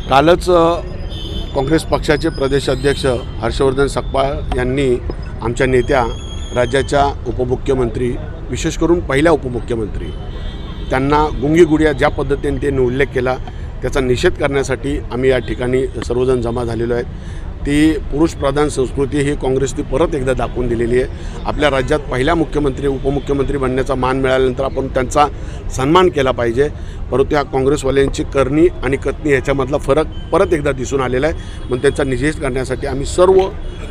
कालच काँग्रेस पक्षाचे प्रदेश अध्यक्ष हर्षवर्धन सकपाळ यांनी आमच्या नेत्या राज्याच्या उपमुख्यमंत्री विशेष करून पहिल्या उपमुख्यमंत्री त्यांना गुंगीगुडिया ज्या पद्धतीने त्यांनी उल्लेख केला त्याचा निषेध करण्यासाठी आम्ही या ठिकाणी सर्वजण जमा झालेलो आहेत। ती पुरुषप्रधान संस्कृती ही काँग्रेसने परत एकदा दाखवून दिलेली आहे। आपल्या राज्यात पहिल्या मुख्यमंत्री उपमुख्यमंत्री बनण्याचा मान मिळाल्यानंतर आपण त्यांचा सन्मान केला पाहिजे, परंतु या काँग्रेसवाल्यांची करणी आणि कथनी ह्याच्यामधला फरक परत एकदा दिसून आलेला आहे। म्हणून त्यांचा निषेध करण्यासाठी आम्ही सर्व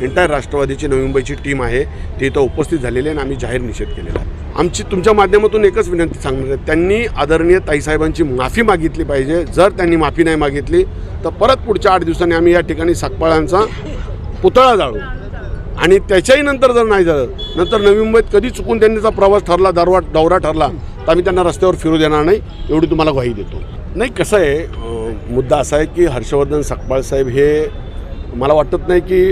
एंटायर राष्ट्रवादीची नवी मुंबईची टीम आहे ती इथं उपस्थित झालेली आहे आणि आम्ही जाहीर निषेध केलेला आहे। आमची तुमच्या माध्यमातून एकच विनंती सांगणार आहे, त्यांनी आदरणीय ताईसाहेबांची माफी मागितली पाहिजे। जर त्यांनी माफी नाही मागितली तर परत पुढच्या 8 दिवसांनी आम्ही या ठिकाणी सकपाळांचा पुतळा जाळू आणि त्याच्याही नंतर जर नाही झालं नंतर नवी मुंबईत कधी चुकून त्यांचा प्रवास ठरला दौरा ठरला तर आम्ही त्यांना रस्त्यावर फिरू देणार नाही, एवढी तुम्हाला ग्वाही देतो। नाही, कसं आहे, मुद्दा असा आहे की हर्षवर्धन सकपाळ साहेब हे मला वाटत नाही की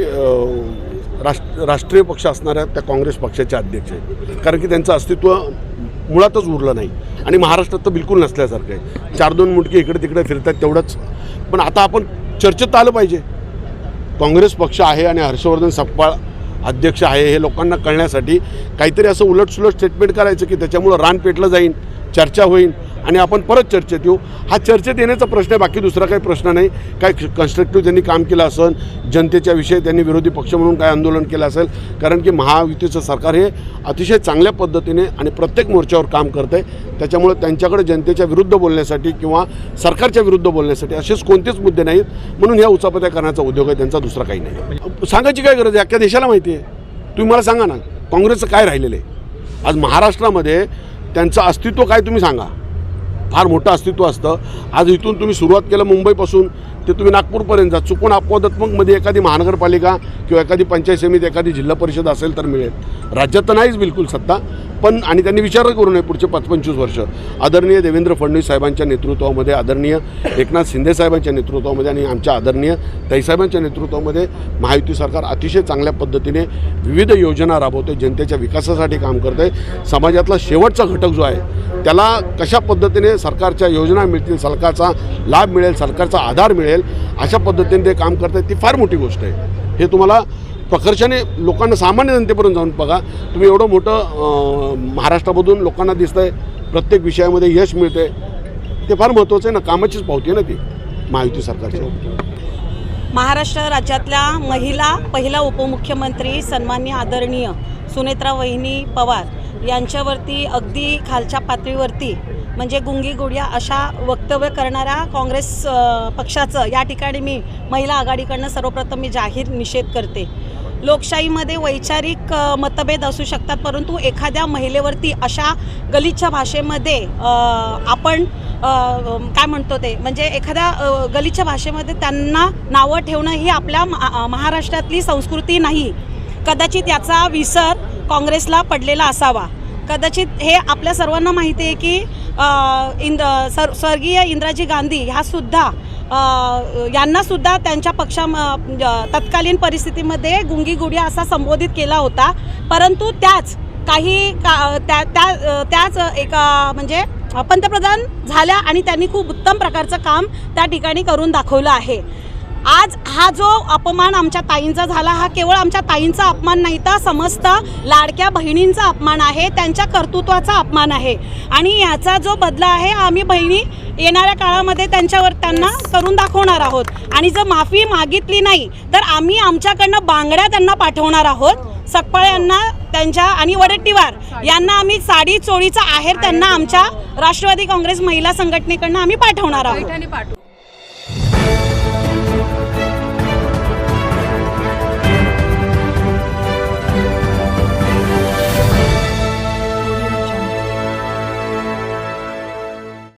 राष्ट्रीय पक्ष असणाऱ्या त्या काँग्रेस पक्षाचे अध्यक्ष आहेत, कारण की त्यांचं अस्तित्व मुळातच उरलं नाही आणि महाराष्ट्रात तर बिलकुल नसल्यासारखं आहे। 4-2 मुटके इकडे तिकडे फिरतात तेवढंच, पण आता आपण चर्चेत आलं पाहिजे। काँग्रेस पक्ष आहे आणि हर्षवर्धन सकपाळ अध्यक्ष आहे हे लोकांना कळण्यासाठी काहीतरी असं उलटसुलट स्टेटमेंट करायचं की त्याच्यामुळं रान पेटलं जाईल, चर्चा होईल आणि आपण परत चर्चेत येऊ। हा चर्चेत येण्याचा प्रश्न आहे, बाकी दुसरा काही प्रश्न नाही। काय कन्स्ट्रक्टिव्ह त्यांनी काम केलं असेल, जनतेच्या विषयी त्यांनी विरोधी पक्ष म्हणून काय आंदोलन केलं असेल, कारण की महायुतीचं सरकार हे अतिशय चांगल्या पद्धतीने आणि प्रत्येक मोर्चावर काम करतं आहे। त्याच्यामुळे त्यांच्याकडे जनतेच्या विरुद्ध बोलण्यासाठी किंवा सरकारच्या विरुद्ध बोलण्यासाठी असेच कोणतेच मुद्दे नाहीत, म्हणून ह्या उचापत्या करण्याचा उद्योग आहे त्यांचा, दुसरा काही नाही। सांगायची काय गरज आहे, अख्ख्या देशाला माहिती आहे। तुम्ही मला सांगा ना काँग्रेसचं काय राहिलेलं आहे आज महाराष्ट्रामध्ये, त्यांचं अस्तित्व काय तुम्ही सांगा। फार मोठं अस्तित्व असतं। आज इथून तुम्ही सुरुवात केलं मुंबईपासून ते तुम्ही नागपूरपर्यंत जा, चुकून अपवादात्मकमध्ये एखादी महानगरपालिका किंवा एखादी पंचायत समिती एखादी जिल्हा परिषद असेल तर मिळेल। राज्यात तर नाहीच बिलकुल सत्ता, पण आणि त्यांनी विचार करू नये पुढचे 25 वर्ष आदरणीय देवेंद्र फडणवीस साहेबांच्या नेतृत्वामध्ये, आदरणीय एकनाथ शिंदे साहेबांच्या नेतृत्वामध्ये आणि आमच्या आदरणीय ताईसाहेबांच्या नेतृत्वामध्ये महायुती सरकार अतिशय चांगल्या पद्धतीने विविध योजना राबवते, जनतेच्या विकासासाठी काम करते। समाजातला शेवटचा घटक जो आहे त्याला कशा पद्धतीने सरकारच्या योजना मिळतील, सरकारचा लाभ मिळेल, सरकारचा आधार मिळेल अशा पद्धतीने ते काम करतात, ती फार मोठी गोष्ट आहे। हे तुम्हाला प्रकर्षाने लोकांना, सामान्य जनतेपर्यंत जाऊन बघा तुम्ही। एवढं मोठं महाराष्ट्रामधून लोकांना दिसतं आहे, प्रत्येक विषयामध्ये यश मिळते, ते फार महत्त्वाचं आहे ना, कामाचीच पावती आहे ना ती महायुती सरकारची। महाराष्ट्र राज्यातल्या महिला पहिला उपमुख्यमंत्री सन्माननीय आदरणीय सुनेत्रा वहिनी पवार यांच्यावरती अगदी खालच्या पातळीवरती म्हणजे गुंगीगुडिया अशा वक्तव्य करणाऱ्या काँग्रेस पक्षाचं या ठिकाणी मी महिला आघाडीकडनं सर्वप्रथम मी जाहीर निषेध करते। लोकशाहीमध्ये वैचारिक मतभेद असू शकतात, परंतु एखाद्या महिलेवरती अशा गलिच्छ भाषेमध्ये आपण काय म्हणतो ते म्हणजे एखाद्या गलिच्छ भाषेमध्ये त्यांना नावं ठेवणं ही आपल्या महाराष्ट्रातली संस्कृती नाही। कदाचित याचा विसर काँग्रेसला पडलेला असावा। कदाचित हे आपल्या सर्वांना माहिती आहे की स्वर्गीय इंदिराजी गांधी ह्यासुद्धा यांनासुद्धा त्यांच्या तत्कालीन परिस्थितीमध्ये गुंगीगुडिया असा संबोधित केला होता, परंतु त्याच एका म्हणजे पंतप्रधान झाल्या आणि त्यांनी खूप उत्तम प्रकारचं काम त्या ठिकाणी करून दाखवलं आहे। आज हा जो अपमान आमच्या ताईंचा झाला हा केवळ आमच्या ताईंचा अपमान नाही तर समस्त लाडक्या बहिणींचा अपमान आहे, त्यांच्या कर्तृत्वाचा अपमान आहे आणि याचा जो बदला आहे आम्ही बहिणी येणाऱ्या काळामध्ये त्यांना करून दाखवणार आहोत। आणि जर माफी मागितली नाही तर आम्ही आमच्याकडनं बांगड्या त्यांना पाठवणार आहोत। सकपाळ यांना त्यांच्या आणि वडेट्टीवार यांना आम्ही साडी चोळीचा आहेर त्यांना आमच्या राष्ट्रवादी काँग्रेस महिला संघटनेकडनं आम्ही पाठवणार आहोत।